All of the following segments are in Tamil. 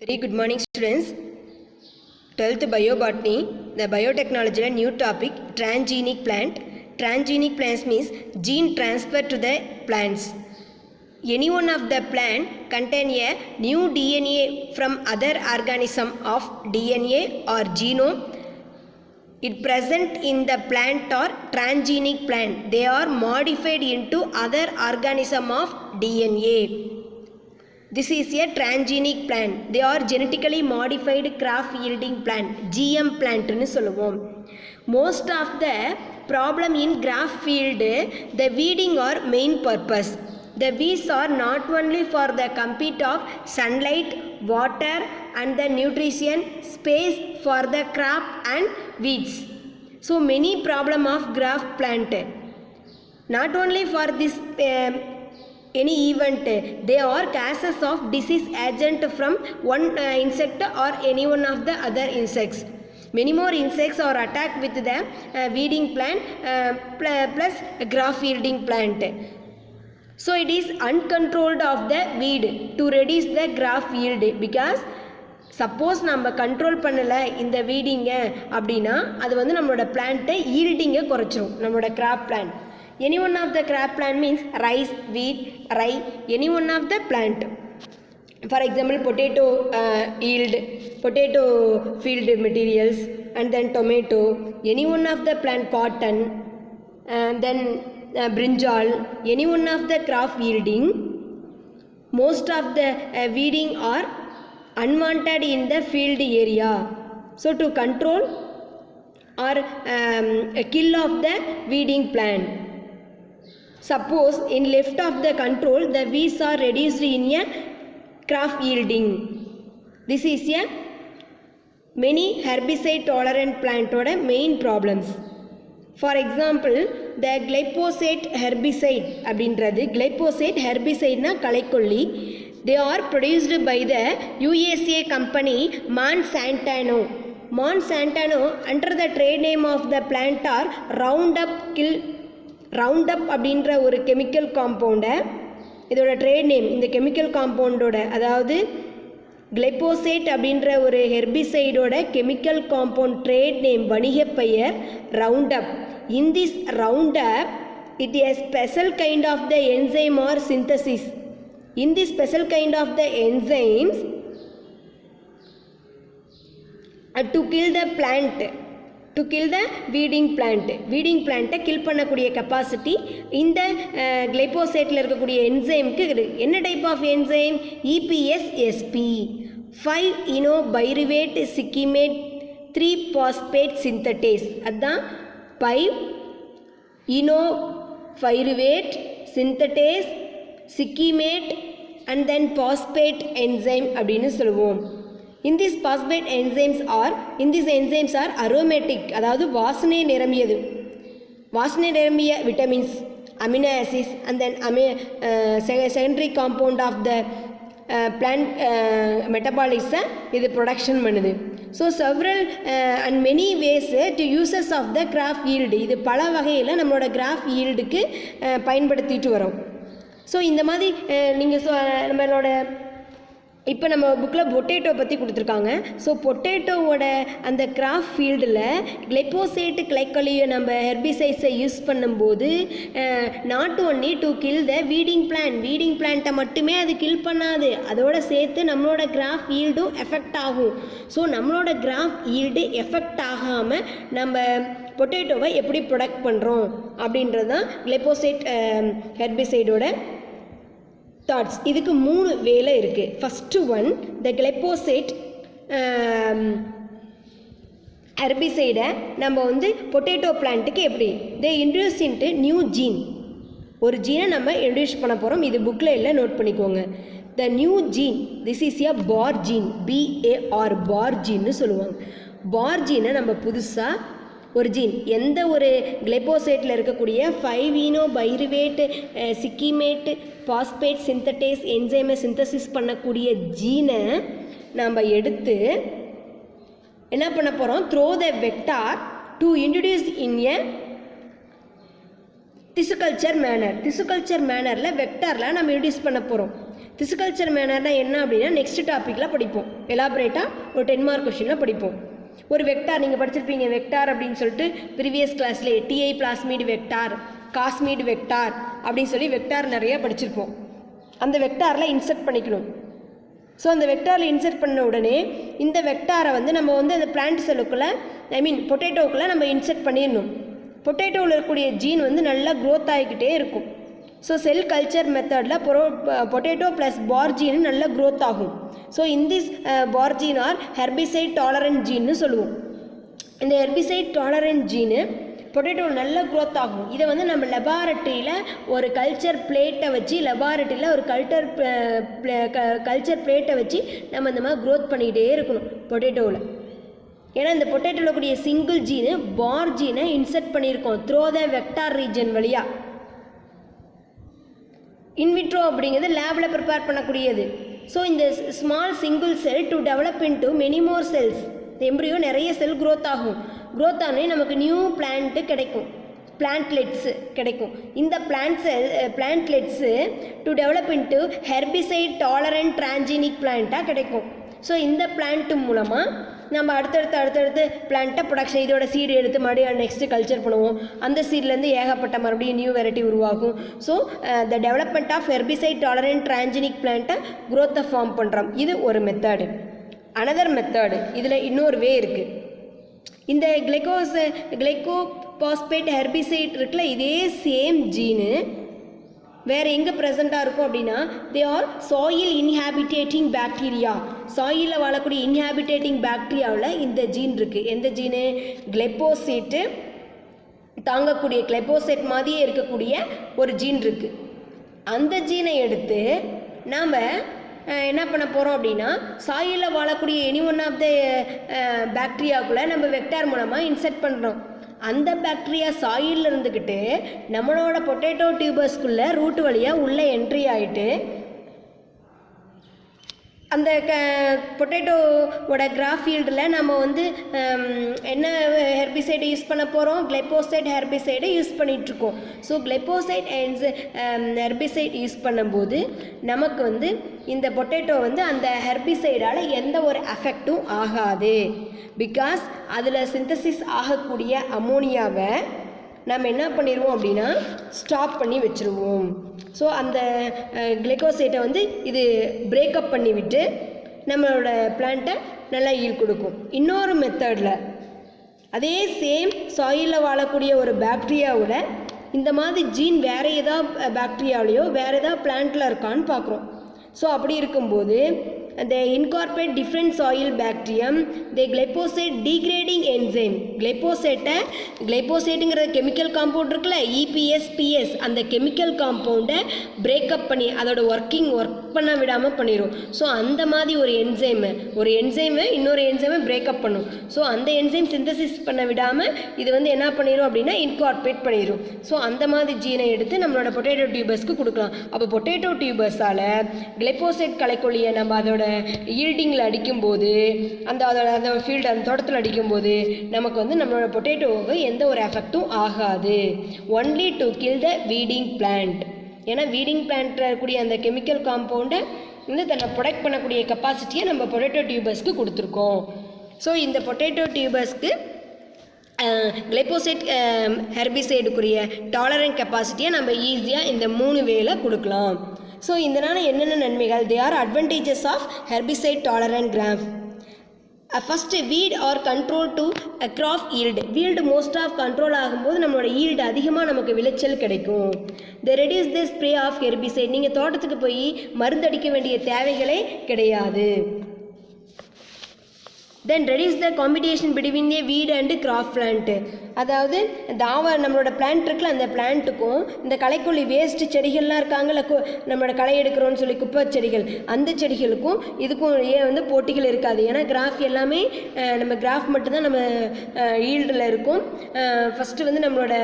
Very good morning students. 12th biobotany, the biotechnology new topic transgenic plant. Transgenic plants means gene transfer to the plants. Any one of the plant contain a new DNA from other organism of DNA or genome. It present in the plant or transgenic plant. They are modified into other organism of DNA. This is a transgenic plant. They are genetically modified crop yielding plant. GM plant nu solluvom. Most of the problem in graft field, the weeding are main purpose. The weeds are not only for the compete of sunlight, water and the nutrition space for the crop and weeds. So many problem of graft plant. Not only for this any event, they are causes of disease agent from one insect or any one of the other insects. Many more insects are attacked with the weeding plant plus graft yielding plant. So it is uncontrolled of the weed to reduce the graft yield, because suppose நம்ம கண்ட்ரோல் பண்ணலை இந்த வீடிங்கை அப்படின்னா அது வந்து நம்மளோட பிளான்ட்டை ஈல்டிங்கை குறைச்சிரும், நம்மளோட crop plant. Any one of the crop plant means rice, wheat, rye, any one of the plant. For example, potato yield, potato field materials, and then tomato, any one of the plant, cotton, and then brinjal, any one of the crop yielding. Most of the weeding are unwanted in the field area. So to control or kill of the weeding plant. Suppose in left of the control, the weeds are reduced in a crop yielding. This is a many herbicide tolerant plant oda main problems. For example, the glyphosate herbicide அப்படின்றது glyphosate herbicide na களைக்கொல்லி. They are produced by the USA company Monsanto. Monsanto under the trade name of the plant are Roundup அப்படின்ற ஒரு கெமிக்கல் காம்பவுண்டை, இதோட ட்ரேட் நேம் இந்த கெமிக்கல் காம்பவுண்டோட, அதாவது கிளைபோசேட் அப்படின்ற ஒரு ஹெர்பிசைடோட கெமிக்கல் காம்பவுண்ட் ட்ரேட் நேம் வணிக பெயர் roundup. In this roundup it a special kind of the enzyme or synthesis. In this special kind of the enzymes to kill the plant, to kill the weeding plant. Weeding plant kill பண்ணக்கூடிய கெப்பாசிட்டி இந்த கிளைபோசேட்டில் இருக்கக்கூடிய என்சைம்க்கு இருக்குது. என்ன type of enzyme? EPSSP 5-inobyrivate sikimate 3-phosphate synthetase. அதுதான் 5-inobyrivate synthetase sikimate and then phosphate enzyme அப்படின்னு சொல்லுவோம். In these phosphate enzymes are aromatic, அதாவது வாசனை நிரம்பியது, வாசனை நிரம்பிய vitamins, amino acids and then secondary compound of the plant metabolism இது ப்ரொடக்ஷன் பண்ணுது. So several and many ways to uses of the crop yield. இது பல வகையில் நம்மளோட கிராஃப் ஈல்டுக்கு பயன்படுத்திட்டு வரோம். ஸோ இந்த மாதிரி நீங்கள் நம்மளோட இப்போ நம்ம புக்கில் பொட்டேட்டோ பற்றி கொடுத்துருக்காங்க. ஸோ பொட்டேட்டோவோட அந்த கிராஃப் ஃபீல்டில் கிளைபோசேட்டு கிளைக்கொல்லியை நம்ம ஹெர்பிசைட்ஸை யூஸ் பண்ணும்போது not only to kill the weeding பிளான்ட்டை மட்டுமே அது கில் பண்ணாது, அதோடு சேர்த்து நம்மளோட கிராஃப் ஈல்டும் எஃபெக்ட் ஆகும். ஸோ நம்மளோட கிராஃப் ஈல்டு எஃபெக்ட் ஆகாமல் நம்ம பொட்டேட்டோவை எப்படி ப்ரொடக்ட் பண்ணுறோம் அப்படின்றது தான் கிளைபோசேட் ஹெர்பிசைடோட தாட்ஸ். இதுக்கு 3 வேலை இருக்குது. ஃபஸ்ட்டு ஒன், த கிளைபோசேட் ஹெர்பிசைடை நம்ம வந்து பொட்டேட்டோ பிளான்ட்டுக்கு எப்படி they introduce into new gene, ஒரு ஜீனை நம்ம இன்ட்ரடியூஸ் பண்ண போகிறோம். இது புக்கில் எல்லாம் நோட் பண்ணிக்கோங்க. The new gene, this is a bar gene, BAR bar ஜீன்னு சொல்லுவாங்க. பார் ஜீனை நம்ம புதுசாக ஒரு ஜீன், எந்த ஒரு கிளைபோசேட்டில் இருக்கக்கூடிய 5-inobyrivate sikimate phosphate synthetase என்சைமை சிந்தசிஸ் பண்ணக்கூடிய ஜீனை நாம் எடுத்து என்ன பண்ண போகிறோம்? Through the vector to introduce in a tissue culture manner. Tissue culture மேனரில் வெக்டாரில் நம்ம இன்ட்ரடியூஸ் பண்ண போகிறோம். பிசிகல்ச்சர் மேனர்னா என்ன அப்படின்னா நெக்ஸ்ட் டாப்பிக்கில் படிப்போம். எலாபரேட்டாக ஒரு 10 மார்க் கொஷினில் படிப்போம். ஒரு வெக்டார் நீங்கள் படிச்சிருப்பீங்க. வெக்டார் அப்படின்னு சொல்லிட்டு ப்ரீவியஸ் கிளாஸ்லேயே Ti plasmid vector, cosmid vector அப்படின்னு சொல்லி வெக்டார் நிறைய படிச்சிருப்போம். அந்த வெக்டாரில் இன்சர்ட் பண்ணிக்கணும். ஸோ அந்த வெக்டாரில் இன்சர்ட் பண்ண உடனே இந்த வெக்டாரை வந்து நம்ம வந்து அந்த பிளான்ட் செல்லுக்குள்ளே பொட்டேட்டோக்குள்ளே நம்ம இன்சர்ட் பண்ணிடணும். பொட்டேட்டோவில் இருக்கக்கூடிய ஜீன் வந்து நல்லா க்ரோத் ஆகிக்கிட்டே இருக்கும். ஸோ செல் கல்ச்சர் மெத்தடில் பொட்டேட்டோ ப்ளஸ் பார் ஜீன் நல்லா க்ரோத் ஆகும். So in this bar gene are herbicide tolerant ஜீன்னு சொல்லுவோம். இந்த ஹெர்பிசைட் டாலரண்ட் ஜீனு பொட்டேட்டோவில் நல்லா க்ரோத் ஆகும். இதை வந்து நம்ம லெபார்ட்டரியில் ஒரு கல்ச்சர் பிளேட்டை வச்சு கல்ச்சர் பிளேட்டை வச்சு நம்ம இந்த மாதிரி க்ரோத் பண்ணிக்கிட்டே இருக்கணும் பொட்டேட்டோவில். ஏன்னா இந்த பொட்டேட்டோவில் கூடிய சிங்கிள் ஜீனு பார் ஜீனை இன்சர்ட் பண்ணியிருக்கோம் த்ரோ த வெக்டார் ரீஜன் வழியாக. இன்விட்ரோ அப்படிங்கிறது லேபில் ப்ரிப்பேர் பண்ணக்கூடியது. ஸோ இந்த small single cell to develop into many more cells. Embryo நிறைய செல் க்ரோத் ஆகும். க்ரோத் ஆனே நமக்கு நியூ பிளான்ட்டு கிடைக்கும், பிளான்ட்லெட்ஸு கிடைக்கும். இந்த plantlets to develop into herbicide tolerant transgenic பிளான்ட்டாக கிடைக்கும். ஸோ இந்த பிளான்ட்டு மூலமாக நம்ம அடுத்தடுத்து பிளான்ட்டை ப்ரொடக்ஷன் இதோட சீடு எடுத்து மறுபடியும் நெக்ஸ்ட்டு கல்ச்சர் பண்ணுவோம். அந்த சீட்லேருந்து ஏகப்பட்ட மறுபடியும் நியூ வெரைட்டி உருவாகும். So the development of herbicide tolerant transgenic பிளான்ட்டை க்ரோத்தை ஃபார்ம் பண்ணுறோம். இது ஒரு மெத்தடு. அனதர் மெத்தடு, இதில் இன்னொரு வே இருக்குது. இந்த கிளைகோபாஸ்பேட் ஹெர்பிசைட் இருக்குல்ல, இதே சேம் ஜீனு வேறு எங்கே ப்ரெசண்ட்டாக இருக்கும் அப்படின்னா தே ஆர் சாயில் இன்ஹாபிட்டேட்டிங் பாக்டீரியா. சாயிலில் வாழக்கூடிய இன்ஹாபிட்டேட்டிங் பாக்டீரியாவில் இந்த ஜீன் இருக்குது. எந்த ஜீனு? கிளைபோசேட்டு தாங்கக்கூடிய கிளைபோசேட் மாதிரியே இருக்கக்கூடிய ஒரு ஜீன் இருக்குது. அந்த ஜீனை எடுத்து நாம் என்ன பண்ண போகிறோம் அப்படின்னா சாயிலில் வாழக்கூடிய எனி ஒன் ஆஃப் த பாக்டீரியாவுக்குள்ளே நம்ம வெக்டார் மூலமாக இன்சர்ட் பண்ணுறோம். அந்த பாக்டீரியா சாயிலில் இருந்துக்கிட்டு நம்மளோட பொட்டேட்டோ டியூபர்ஸ்குள்ளே ரூட் வழியாக உள்ளே என்ட்ரி ஆகிட்டு அந்த பொட்டேட்டோவோட கிராஃப் ஃபீல்டில் நம்ம வந்து என்ன ஹெர்பிசைடு யூஸ் பண்ண போகிறோம்? கிளைபோசைட் ஹெர்பிசைடை யூஸ் பண்ணிகிட்ருக்கோம். ஸோ கிளைபோசைட் ஹெர்பிசைட் யூஸ் பண்ணும்போது நமக்கு வந்து இந்த பொட்டேட்டோ வந்து அந்த ஹெர்பிசைடால் எந்த ஒரு அஃபெக்டும் ஆகாது. பிகாஸ் அதில் சிந்தசிஸ் ஆகக்கூடிய அமோனியாவை நம்ம என்ன பண்ணிடுவோம் அப்படின்னா ஸ்டாப் பண்ணி வச்சுருவோம். ஸோ அந்த கிளைகோசைட்டை வந்து இது பிரேக்கப் பண்ணிவிட்டு நம்மளோட பிளான்ட்டை நல்லா ஈல்ட் கொடுக்கும். இன்னொரு மெத்தடில் அதே சேம் சாயிலில் வாழக்கூடிய ஒரு பாக்டீரியாவோட இந்த மாதிரி ஜீன் வேறு ஏதாவது பாக்டீரியாவிலையோ வேறு ஏதாவது பிளான்ட்டில் இருக்கான்னு பார்க்குறோம். ஸோ அப்படி இருக்கும்போது they incorporate different soil bacterium, they glyphosate degrading enzyme. கிளைபோசேட்டுங்கிற கெமிக்கல் காம்பவுண்ட் இருக்குல்ல, EPS அந்த கெமிக்கல் காம்பவுண்டை பிரேக்கப் பண்ணி அதோட ஒர்க் பண்ண விடாமல் பண்ணிடும். ஸோ அந்த மாதிரி ஒரு என்சைமை இன்னொரு என்சைமை பிரேக்கப் பண்ணும். ஸோ அந்த என்சைம் சிந்தசிஸ் பண்ண விடாமல் இது வந்து என்ன பண்ணிடும் அப்படின்னா இன்கார்பரேட் பண்ணிடும். ஸோ அந்த மாதிரி ஜீனை எடுத்து நம்மளோட பொட்டேட்டோ டியூபர்ஸ்க்கு கொடுக்கலாம். அப்போ பொட்டேட்டோ டியூபர்ஸால் கிளைபோசேட் களைக்கொல்லியை நம்ம அதோட ஈல்டிங்கில் அடிக்கும்போது அந்த ஃபீல்டு அந்த தோட்டத்தில் அடிக்கும்போது நமக்கு வந்து நம்மளோட பொட்டேட்டோவுக்கு எந்த ஒரு எஃபெக்டும் ஆகாது. Only to kill the weeding plant. ஏன்னா வீடிங் பிளான்ட்டில் இருக்கக்கூடிய அந்த கெமிக்கல் காம்பவுண்டை வந்து தன்னை ப்ரொடெக்ட் பண்ணக்கூடிய கெப்பாசிட்டியை நம்ம பொட்டேட்டோ டியூபர்ஸ்க்கு கொடுத்துருக்கோம். ஸோ இந்த பொட்டேட்டோ டியூபர்ஸ்க்கு கிளைபோசைட் ஹெர்பிசைடுக்குரிய டாலரண்ட் கெப்பாசிட்டியை நம்ம ஈஸியாக இந்த 3 வேல கொடுக்கலாம். ஸோ இதனால் என்னென்ன நன்மைகள்? They are advantages of herbicide tolerant crop. First weed are control to crop yield most of control ஆகும்போது நம்மளோட ஈல்டு அதிகமாக நமக்கு விளைச்சல் கிடைக்கும். The reduce the spray of herbicide. நீங்கள் தோட்டத்துக்கு போய் மருந்தடிக்க வேண்டிய தேவைகளே கிடையாது. Then reduce the competition between a weed and graph plant. அதாவது நம்மளோட பிளான்ட் இருக்குல்ல, அந்த பிளான்ட்டுக்கும் இந்த களைக்கொல்லி வேஸ்ட்டு செடிகள்லாம் இருக்காங்கல்ல, நம்மளோட களை எடுக்கிறோன்னு சொல்லி குப்பை செடிகள், அந்த செடிகளுக்கும் இதுக்கும் வந்து போட்டிகள் இருக்காது. ஏன்னா கிராஃப் எல்லாமே நம்ம கிராஃப் மட்டும்தான் நம்ம ஈல்டில் இருக்கும். ஃபஸ்ட்டு வந்து நம்மளோட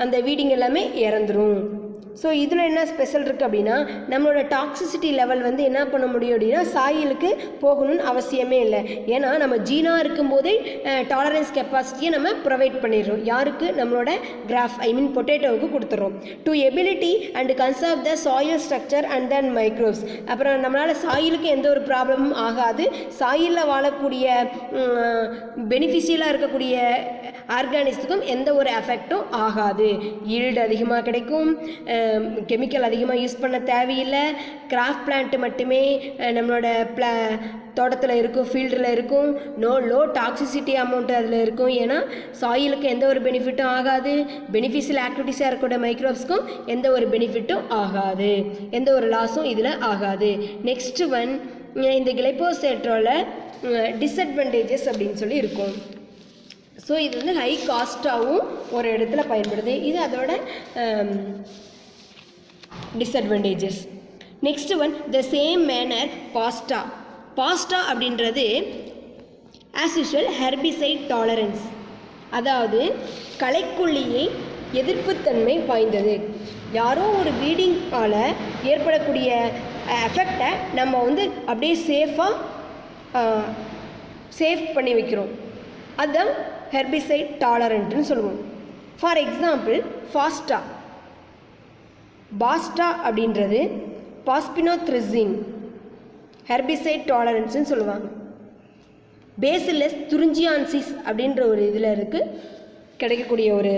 அந்த வீடிங் எல்லாமே இறந்துரும். ஸோ இதில் என்ன ஸ்பெஷல் இருக்குது அப்படின்னா நம்மளோட டாக்ஸிசிட்டி லெவல் வந்து என்ன பண்ண முடியும் அப்படின்னா சாயிலுக்கு போகணும்னு அவசியமே இல்லை. ஏன்னா நம்ம ஜீனாக இருக்கும்போதே டாலரன்ஸ் கெப்பாசிட்டியை நம்ம ப்ரொவைட் பண்ணிடுறோம். யாருக்கு? நம்மளோட கிராஃப் பொட்டேட்டோவுக்கு கொடுத்துட்றோம். To ability and conserve the soil structure and then microbes. அப்புறம் நம்மளால் சாயிலுக்கு எந்த ஒரு ப்ராப்ளமும் ஆகாது. சாயிலில் வாழக்கூடிய பெனிஃபிஷியலாக இருக்கக்கூடிய ஆர்கானிஸுக்கும் எந்த ஒரு எஃபெக்டும் ஆகாது. ஈல்டு அதிகமாக கிடைக்கும். கெமிக்கல் அதிகமாக யூஸ் பண்ண தேவையில்லை. கிராஃப்ட் பிளான்ட் மட்டுமே நம்மளோட தோட்டத்தில் இருக்கும், ஃபீல்டில் இருக்கும். லோ டாக்ஸிசிட்டி அமௌண்ட் அதில் இருக்கும். ஏன்னா சாயிலுக்கு எந்த ஒரு பெனிஃபிட்டும் ஆகாது. பெனிஃபிஷியல் ஆக்டிவிட்டிஸாக இருக்கக்கூடிய மைக்ரோப்ஸ்க்கும் எந்த ஒரு பெனிஃபிட்டும் ஆகாது. எந்த ஒரு லாஸும் இதில் ஆகாது. நெக்ஸ்ட் ஒன், இந்த கிளைபோசேட்டோட டிஸ்அட்வான்டேஜஸ் அப்படின்னு சொல்லி இருக்கும். ஸோ இது வந்து ஹை காஸ்ட்டாகவும் ஒரு இடத்துல பயன்படுது. இது அதோட disadvantages. Next one, the same manner Basta. Basta அப்படின்றது ஆஸ் யூஷுவல் ஹெர்பிசைட் டாலரன்ஸ், அதாவது களைக்கொல்லியை எதிர்ப்புத்தன்மை வாய்ந்தது. யாரோ ஒரு வீடிங்கால் ஏற்படக்கூடிய எஃபெக்டை நம்ம வந்து அப்படியே சேஃப் பண்ணி வைக்கிறோம். அதுதான் ஹெர்பிசைட் டாலரண்ட்னு சொல்லுவோம். ஃபார் எக்ஸாம்பிள் ஃபாஸ்டா. பாஸ்டா அப்படின்றது பாஸ்பினோத்ரிசின் ஹெர்பிசைட் டாலரன்ஸ்னு சொல்லுவாங்க. பேசிலஸ் துரிஞ்சியான்சிஸ் அப்படின்ற ஒரு இதில் கிடைக்கக்கூடிய ஒரு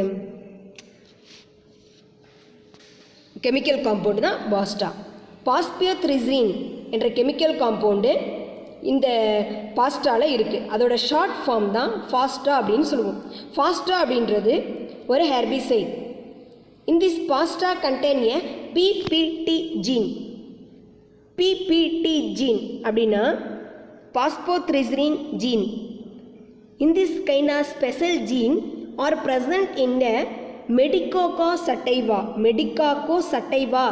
கெமிக்கல் காம்பவுண்டு தான் பாஸ்டா. பாஸ்பியோத்ரிசின் என்ற கெமிக்கல் காம்பவுண்டு இந்த பாஸ்டாவில் இருக்குது. அதோட ஷார்ட் ஃபார்ம் தான் ஃபாஸ்டா அப்படின்னு சொல்லுவோம். ஃபாஸ்டா அப்படின்றது ஒரு herbicide. In this Basta contain a PPT gene. PPT gene அப்படின்னா phosphothricin gene. In this kind of special gene are present in the Medicago sativa. Medicago sativa.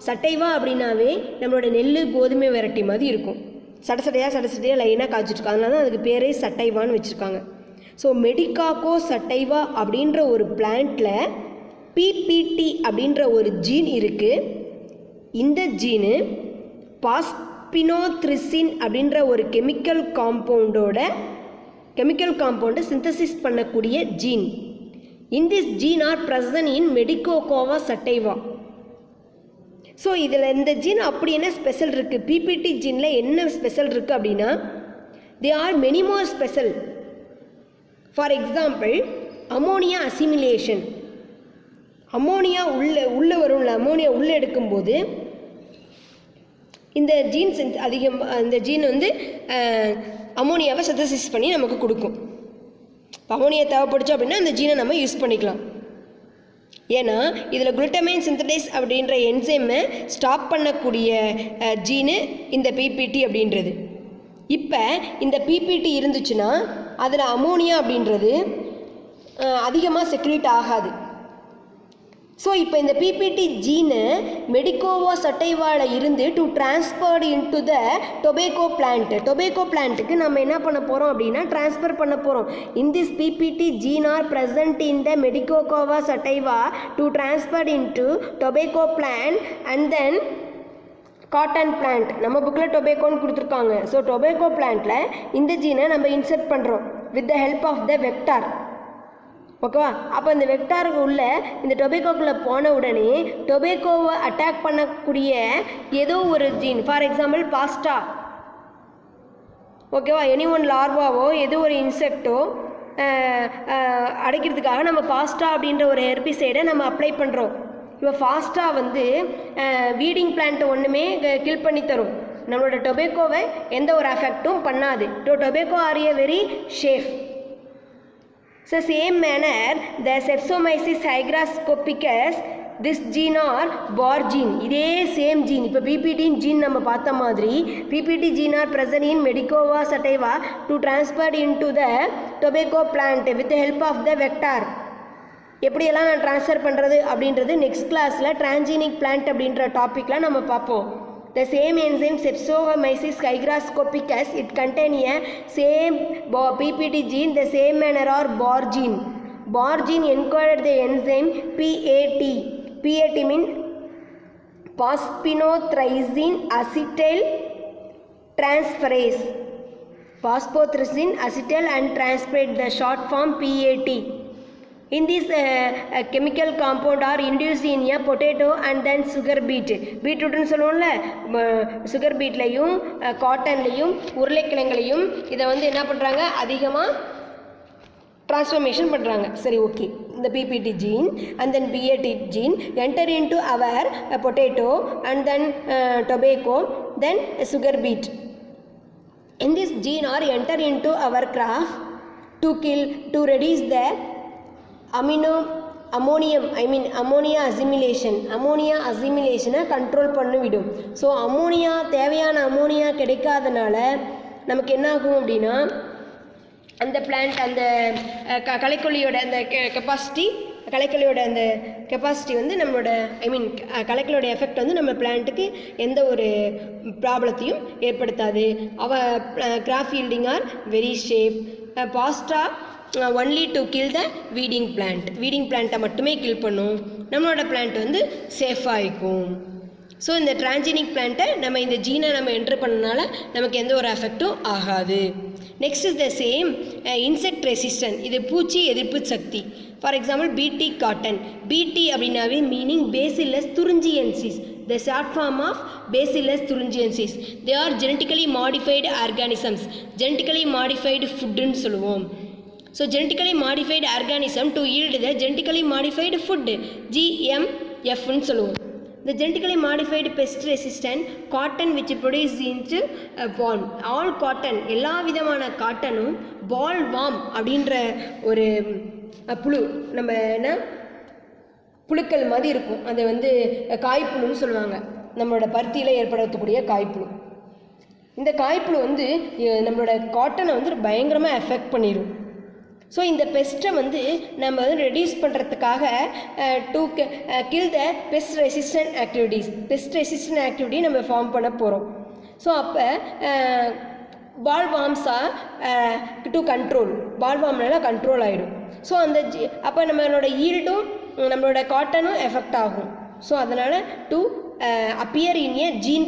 Sativa அப்படின்னாவே நம்மளோட நெல் கோதுமை வெரைட்டி மாதிரி இருக்கும். சட்டையாக லைனாக காய்ச்சிட்ருக்காங்க. அதனால தான் அதுக்கு பேரே சட்டைவான்னு வச்சுருக்காங்க. ஸோ மெடிக்காக்கோ சட்டைவா அப்படின்ற ஒரு பிளான்ட்டில் பிபிடி அப்படின்ற ஒரு ஜீன் இருக்குது. இந்த ஜீனு பாஸ்பினோத்ரிசின் அப்படின்ற ஒரு கெமிக்கல் காம்பவுண்டை சிந்தசிஸ் பண்ணக்கூடிய gene. In this gene are present in Medicago sativa. So இதில் இந்த ஜீன் அப்படி என்ன ஸ்பெஷல் இருக்குது? பிபிடி ஜீனில் என்ன ஸ்பெஷல் இருக்குது அப்படின்னா they are many more special. For example ammonia assimilation. Ammonia உள்ளே வரும்ல, அமோனியா உள்ளே எடுக்கும்போது இந்த ஜீன்ஸ் இந்த ஜீன் வந்து அமோனியாவை சிந்தசிஸ் பண்ணி நமக்கு கொடுக்கும். அமோனியா தேவைப்படுச்சு அப்படின்னா அந்த ஜீனை நம்ம யூஸ் பண்ணிக்கலாம். ஏன்னா இதில் குளுட்டமைன் சிந்தடைஸ் அப்படின்ற என்சைமை ஸ்டாப் பண்ணக்கூடிய ஜீனு இந்த பிபிடி அப்படின்றது. இப்போ இந்த பிபிடி இருந்துச்சுன்னா அதில் அமோனியா அப்படின்றது அதிகமாக செக்ரீட் ஆகாது. ஸோ இப்போ இந்த பிபிடி ஜீனு மெடிக்கோவா சட்டைவாவில் இருந்து to transferred into the tobacco plant. Tobacco பிளான்ட்டுக்கு நம்ம என்ன பண்ண போகிறோம் அப்படின்னா ட்ரான்ஸ்ஃபர் பண்ண போகிறோம். In this PPT gene are present in the Medicago sativa to transferred into tobacco plant and then cotton plant. நம்ம புக்கில் டொபேக்கோன்னு கொடுத்துருக்காங்க. ஸோ டொபேக்கோ பிளான்ட்டில் இந்த ஜீனை நம்ம இன்சர்ட் பண்ணுறோம் with the help of the vector. ஓகேவா? அப்போ இந்த வெக்டாருக்கு உள்ள இந்த டொபேக்கோக்குள்ளே போன உடனே டொபேக்கோவை அட்டாக் பண்ணக்கூடிய ஏதோ ஒரு ஜீன், ஃபார் எக்ஸாம்பிள் பாஸ்டா, ஓகேவா, எனி ஒன் லார்வாவோ ஏதோ ஒரு இன்செக்டோ அடைக்கிறதுக்காக நம்ம பாஸ்டா அப்படின்ற ஒரு ஹெர்பிசைடை நம்ம அப்ளை பண்ணுறோம். இப்போ ஃபாஸ்டா வந்து வீடிங் பிளான்ட் ஒன்றுமே கில் பண்ணி தரும். நம்மளோட டொபேக்கோவை எந்த ஒரு அஃபெக்டும் பண்ணாது. Tobacco are a very safe. So same manner the Sepsomyces hygroscopicus this gene or bar gene, இதே சேம் ஜீன். இப்போ பிபிடி ஜீன் நம்ம பார்த்த மாதிரி BPT gene are present in Medicova sativa to transferred into the tobacco plant with the help of the vector. எப்படியெல்லாம் நான் ட்ரான்ஸ்ஃபர் பண்ணுறது அப்படின்றது நெக்ஸ்ட் கிளாஸில் டிரான்ஜீனிக் பிளான்ட் அப்படின்ற டாப்பிக்கில் நம்ம பார்ப்போம். The same enzyme Sepsomyces hygroscopicus, it contain a same PPT gene, the same manner or bar gene. Bar gene encoded the enzyme PAT. PAT means phosphinothricin acetyl transferase. Phosphotrypsin acetyl and transferase, the short form PAT. In this chemical compound are induced in a potato and then sugar beet. Beetroot னு சொல்லுவோம்ல, சுகர் பீட்லையும் காட்டன்லையும் உருளைக்கிழங்குலையும் இதை வந்து என்ன பண்ணுறாங்க, அதிகமாக டிரான்ஸ்ஃபர்மேஷன் பண்ணுறாங்க. சரி, ஓகே. இந்த PPT gene and then PAT gene enter into our potato and then tobacco, then sugar beet. In this gene are enter into our crop to reduce the ammonia assimilation control பண்ணிவிடும். ஸோ அமோனியா, தேவையான அமோனியா கிடைக்காதனால நமக்கு என்ன ஆகும் அப்படின்னா, அந்த பிளான்ட் அந்த களைக்கொல்லியோட அந்த களைக்கொல்லியோட அந்த கெப்பாசிட்டி வந்து நம்மளோட களைக்கொல்லியோட எஃபெக்ட் வந்து நம்ம பிளான்ட்டுக்கு எந்த ஒரு ப்ராப்ளத்தையும் ஏற்படுத்தாது. Crop yielding are very safe Basta only to kill the weeding பிளான்ட்டை மட்டுமே கில் பண்ணும். நம்மளோட பிளான்ட் வந்து சேஃபாக இருக்கும். ஸோ இந்த டிரான்ஜீனிக் பிளான்ட்டை நம்ம இந்த ஜீனை நம்ம என்ட்ரு பண்ணனால நமக்கு எந்த ஒரு எஃபெக்டும் ஆகாது. Next is the same insect resistant, இது பூச்சி எதிர்ப்பு சக்தி. For example BT cotton. BT அப்படின்னாவே meaning Bacillus thuringiensis, the short form of Bacillus thuringiensis. They are genetically modified organisms, genetically modified ஃபுட்டுன்னு சொல்லுவோம். So genetically modified organism to yield the genetically modified food, GMFன்னு சொல்லுவோம். The genetically modified pest resistant cotton which produced into palm. All cotton, எல்லா விதமான காட்டனும் பால் வார்ம் அப்படின்ற ஒரு புழு, நம்ம என்ன புழுக்கள் மாதிரி இருக்கும், அது வந்து காய்ப்புழுன்னு சொல்லுவாங்க. நம்மளோட பருத்தியில் ஏற்படுத்தக்கூடிய காய்ப்புழு. இந்த காய்ப்புழு வந்து நம்மளோட காட்டனை வந்து பயங்கரமாக எஃபெக்ட் பண்ணிடும். ஸோ இந்த பெஸ்ட்டை வந்து நம்ம வந்து ரெடியூஸ் பண்ணுறதுக்காக to kill the pest resistant activity நம்ம ஃபார்ம் பண்ண போகிறோம். ஸோ அப்போ பால்வார்ம்ஸாக டு கண்ட்ரோல், பால்வார்ம்னால கண்ட்ரோல் ஆகிடும். ஸோ அந்த அப்போ நம்மளோட ஈல்டும் நம்மளோட காட்டனும் எஃபெக்ட் ஆகும். ஸோ அதனால் to appear in a gene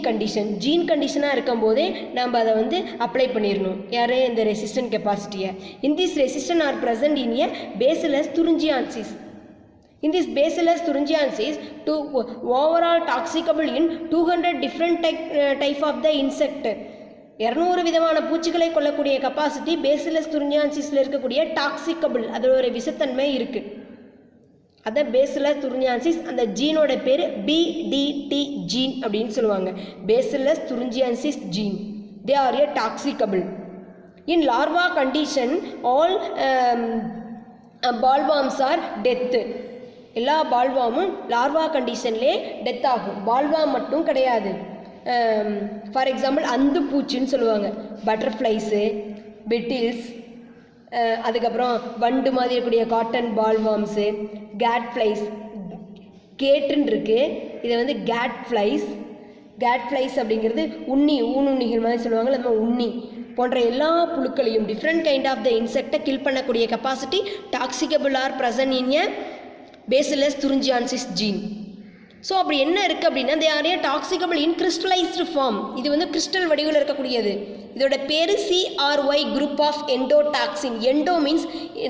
கண்டிஷனாக இருக்கும்போதே நம்ம அதை வந்து அப்ளை பண்ணிடணும். யாரே இந்த ரெசிஸ்டன்ட் கெப்பாசிட்டியை. In this resistant are present in a Bacillus thuringiensis. In this Bacillus thuringiensis to overall toxicable in 200 different type of the insect. 200 விதமான பூச்சிகளை கொல்லக்கூடிய கெப்பாசிட்டி பேசிலஸ் துரிஞ்சியான்சிஸில் இருக்கக்கூடிய டாக்ஸிகபிள், அதோட ஒரு விஷத்தன்மை இருக்குது. அதான் பேசிலஸ் துரிஞ்சியான்சிஸ். அந்த ஜீனோட பேர் BDT ஜீன் அப்படின்னு சொல்லுவாங்க. Bacillus thuringiensis gene. They are a toxicable. In larva condition all bollworms are death. எல்லா பால்வார்மும் லார்வா கண்டிஷன்லேயே டெத் ஆகும். பால்வார்ம் மட்டும் கிடையாது. ஃபார் எக்ஸாம்பிள் அந்து பூச்சின்னு சொல்லுவாங்க, பட்டர்ஃப்ளைஸு, பெட்டில்ஸ், அதுக்கப்புறம் வண்டு மாதிரி இருக்கக்கூடிய காட்டன் பால்வார்ம்ஸு, கேட் ஃப்ளைஸ், கேட்டுன்னு இருக்குது, இதை வந்து கேட் ஃப்ளைஸ் அப்படிங்கிறது ஊனுண்ணிகள் மாதிரி சொல்லுவாங்க. நம்ம உண்ணி போன்ற எல்லா புழுக்களையும் டிஃப்ரெண்ட் கைண்ட் ஆஃப் த இன்செக்டை கில் பண்ணக்கூடிய capacity toxicable are present in a Bacillus thuringiensis gene. So அப்படி என்ன இருக்குது அப்படின்னா, they are a toxicable in crystallized form. இது வந்து கிறிஸ்டல் வடிவில் இருக்கக்கூடியது. இதோட பேர் CRY group of endotoxin. Endo means,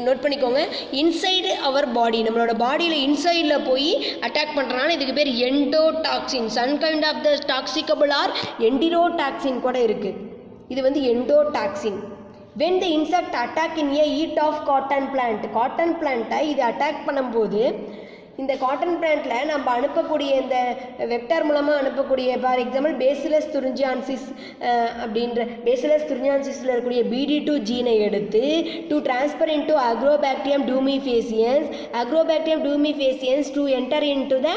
note பண்ணிக்கோங்க, இன்சைடு அவர் பாடி, நம்மளோட பாடியில் இன்சைடில் போய் அட்டாக் பண்ணுறனால இதுக்கு பேர் endotoxin. Some kind of the toxicable are enterotoxin கூட இருக்குது. இது வந்து endotoxin. when the insect attack in a heat of cotton plant, cotton பிளான்ட்டை இது அட்டாக் பண்ணும்போது இந்த காட்டன் பிளான்ட்டில் நம்ம அனுப்பக்கூடிய இந்த வெக்டார் மூலமாக அனுப்பக்கூடிய, ஃபார் எக்ஸாம்பிள் பேசிலஸ் துரிஞ்சியான்சிஸ் அப்படின்ற பேசிலஸ் துரிஞ்சியான்சிஸில் இருக்கக்கூடிய BD2 ஜீனை எடுத்து to transfer into Agrobacterium tumefaciens to enter into the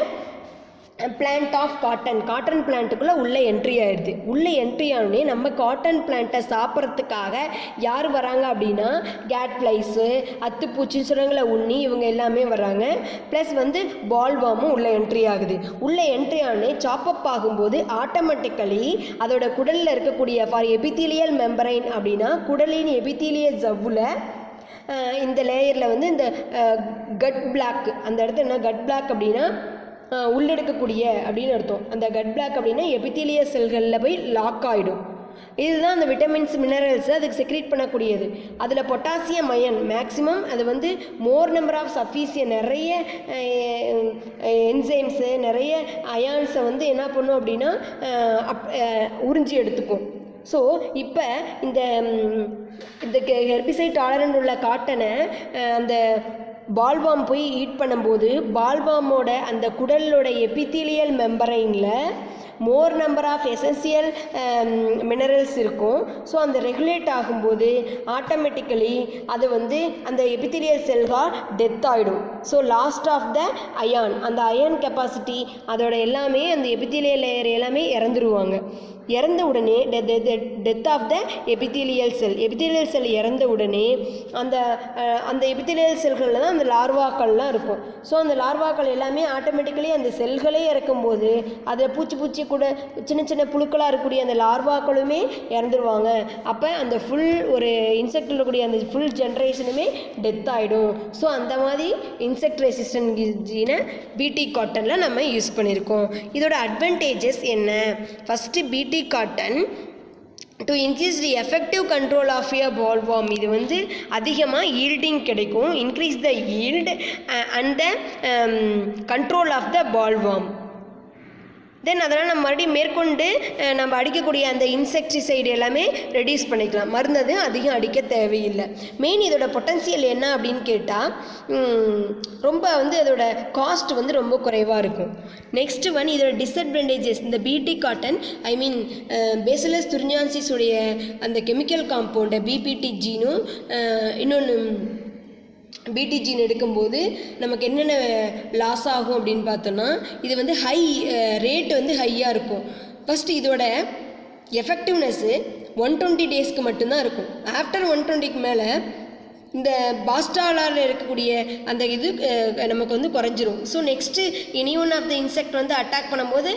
plant of cotton பிளான்ட்டுக்குள்ளே உள்ளே என்ட்ரி ஆகிடுது. உள்ளே என்ட்ரி ஆனே நம்ம காட்டன் பிளான்ட்டை சாப்பிட்றதுக்காக யார் வராங்க அப்படின்னா, கேட் ஃப்ளைஸு, அத்துப்பூச்சின்னு சொல்கிறாங்கள உண்ணி, இவங்க எல்லாமே வராங்க. ப்ளஸ் வந்து பால்வார்மும் உள்ளே என்ட்ரி ஆகுது. உள்ளே என்ட்ரி ஆனே சாப்பப் ஆகும்போது ஆட்டோமேட்டிக்கலி அதோட குடலில் இருக்கக்கூடிய ஃபார் எபித்தீலியல் மெம்பரைன் அப்படின்னா குடலின் எபித்தீலியல் ஜவ்வில் இந்த லேயரில் வந்து இந்த கட் பிளாக், அந்த இடத்துல என்ன கட் பிளாக் அப்படின்னா உள்ளெடுக்கக்கூடிய அப்படின்னு அர்த்தம். அந்த கட் பிளாக் அப்படின்னா எபித்தீலியல் செல்களில் போய் லாக் ஆகிடும். இதுதான் அந்த விட்டமின்ஸ் மினரல்ஸ் அதுக்கு செக்ரீட் பண்ணக்கூடியது. அதில் பொட்டாசியம் அயன் மேக்ஸிமம் அது வந்து மோர் நம்பர் ஆஃப் சஃபீசியன் நிறைய என்சைம்ஸு நிறைய அயான்ஸை வந்து என்ன பண்ணும் அப்படின்னா உறிஞ்சி எடுத்துக்கும். ஸோ இப்போ இந்த ஹெர்பிசைட் டாலரண்ட் உள்ள காட்டனை அந்த பால்வாம் போய் ஈட் பண்ணும்போது பால்வாமோட அந்த குடலோட எபித்தீலியல் மெம்பரைனில் more number of essential minerals இருக்கும். ஸோ அந்த ரெகுலேட் ஆகும்போது ஆட்டோமேட்டிக்கலி அது வந்து அந்த எபித்தீலியல் செல்கள் டெத் ஆகிடும். So lost of the ion அந்த அயான் கெப்பாசிட்டி அதோட எல்லாமே அந்த எபித்தீலியல் லேயர் எல்லாமே இறந்துருவாங்க. இறந்த உடனே death of the epithelial cell இறந்த உடனே அந்த எபித்தீலியல் செல்களில் தான் அந்த லார்வாக்கள்லாம் இருக்கும். ஸோ அந்த லார்வாக்கள் எல்லாமே ஆட்டோமேட்டிக்கலி அந்த செல்களே இறக்கும்போது அதில் பூச்சி கூட சின்ன சின்ன புழுக்களாக இருக்கக்கூடிய அந்த லார்வாக்களுமே இறந்துருவாங்க. அப்போ அந்த ஃபுல் ஒரு இன்செக்டில் இருக்கக்கூடிய அந்த ஃபுல் ஜென்ரேஷனுமே டெத் ஆகிடும். ஸோ அந்த மாதிரி இன்செக்ட் ரெசிஸ்டன்ட் ஜீனை பிடி காட்டனில் நம்ம யூஸ் பண்ணியிருக்கோம். இதோட அட்வான்டேஜஸ் என்ன? First BT cotton to increase the effective control of a bollworm. இது வந்து அதிகமாக ஈல்டிங் கிடைக்கும். Increase the yield and the control of the bollworm. Then அதெல்லாம் நம்ம மறுபடியும் மேற்கொண்டு நம்ம அடிக்கக்கூடிய அந்த இன்செக்டிசைடு எல்லாமே ரெடியூஸ் பண்ணிக்கலாம். மருந்து அதிகம் அடிக்க தேவையில்லை. மெயின் இதோட பொட்டன்சியல் என்ன அப்படின்னு கேட்டால் ரொம்ப வந்து அதோட காஸ்ட் வந்து ரொம்ப குறைவாக இருக்கும். நெக்ஸ்ட் ஒன் இதோட டிஸ்அட்வான்டேஜஸ். இந்த பிடி காட்டன் பேசிலஸ் துரிஞ்சான்சிஸ் உடைய அந்த கெமிக்கல் காம்பவுண்டை பிபிடி ஜீனும் இன்னொன்று பிடி ஜீன் எடுக்கும்போது நமக்கு என்னென்ன லாஸ் ஆகும் அப்படின்னு பார்த்தோன்னா இது வந்து ரேட் வந்து ஹையாக இருக்கும். ஃபஸ்ட்டு இதோட எஃபெக்டிவ்னஸ்ஸு 120 டேஸ்க்கு மட்டும்தான் இருக்கும். ஆஃப்டர் 120க்கு மேலே இந்த பாஸ்டாலால் இருக்கக்கூடிய அந்த இது நமக்கு வந்து குறைஞ்சிரும். So next any one of the insect வந்து அட்டாக் பண்ணும்போது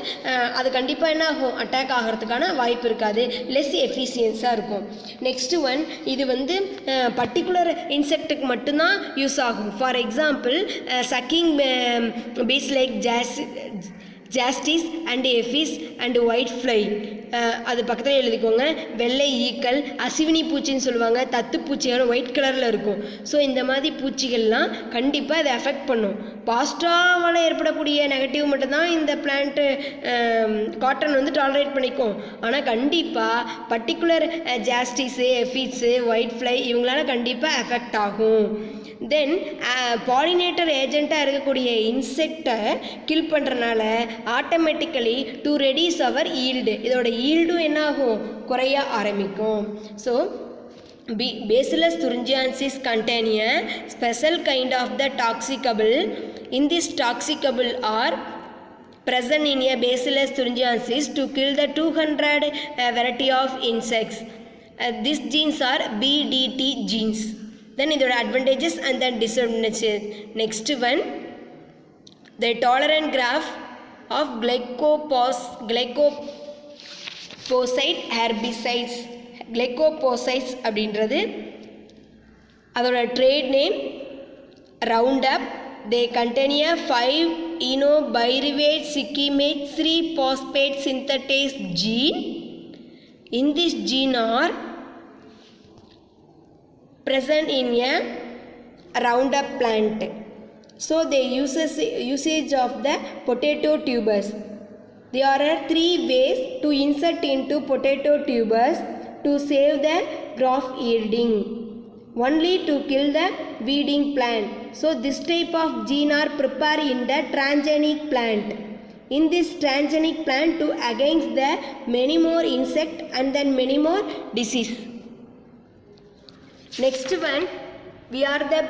அது கண்டிப்பாக என்ன ஆகும், அட்டாக் ஆகிறதுக்கான வாய்ப்பு இருக்காது, லெஸ் எஃபிஷியன்ஸாக இருக்கும். நெக்ஸ்ட்டு ஒன் இது வந்து பர்டிகுலர் இன்செக்ட்டுக்கு மட்டும்தான் யூஸ் ஆகும். For example sucking pests like jassids and aphids and white fly. அது பக்கத்தில் எழுதிக்கோங்க. வெள்ளை ஈக்கள், அசிவினி பூச்சின்னு சொல்லுவாங்க, தத்துப்பூச்சிகள் ஒயிட் கலரில் இருக்கும். ஸோ இந்த மாதிரி பூச்சிகள்லாம் கண்டிப்பாக அதை அஃபெக்ட் பண்ணும். பாஸ்டாவால் ஏற்படக்கூடிய நெகட்டிவ் மட்டும்தான் இந்த பிளான்ட்டு காட்டன் வந்து டாலரேட் பண்ணிக்கும். ஆனால் கண்டிப்பாக particular jassids aphids white fly இவங்களால கண்டிப்பாக அஃபெக்ட் ஆகும். தென் பாலினேட்டர் ஏஜெண்ட்டாக இருக்கக்கூடிய இன்செக்டை கில் பண்ணுறனால automatically to reduce our yield, இதோட ஈல்டும் என்ன ஆகும், குறைய ஆரம்பிக்கும். ஸோ Bacillus thuringiensis contain a special kind of the toxicable. In this toxicable are present in a Bacillus thuringiensis to kill the 200 variety of insects. These genes are BDT genes. Then இதோட advantages and then disadvantages. Next one, the tolerant graph of glycoposide herbicides. கிளைகோபோசைட்ஸ் அப்படின்றது அதோட trade name roundup. They contain a 5-enobyrivate sikimate 3-phosphate synthetase gene. In this gene are present in a Roundup plant. So they usage of the potato tubers. There are 3 ways to insert into potato tubers to save the crop yielding. Only to kill the weeding plant. So this type of gene are prepared in the transgenic plant. In this transgenic plant to against the many more insect and then many more disease. Next one, we are the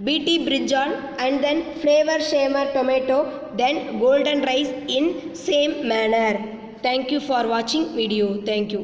BT brinjal and then flavor shamer tomato, then golden rice in same manner. Thank you for watching video. Thank you.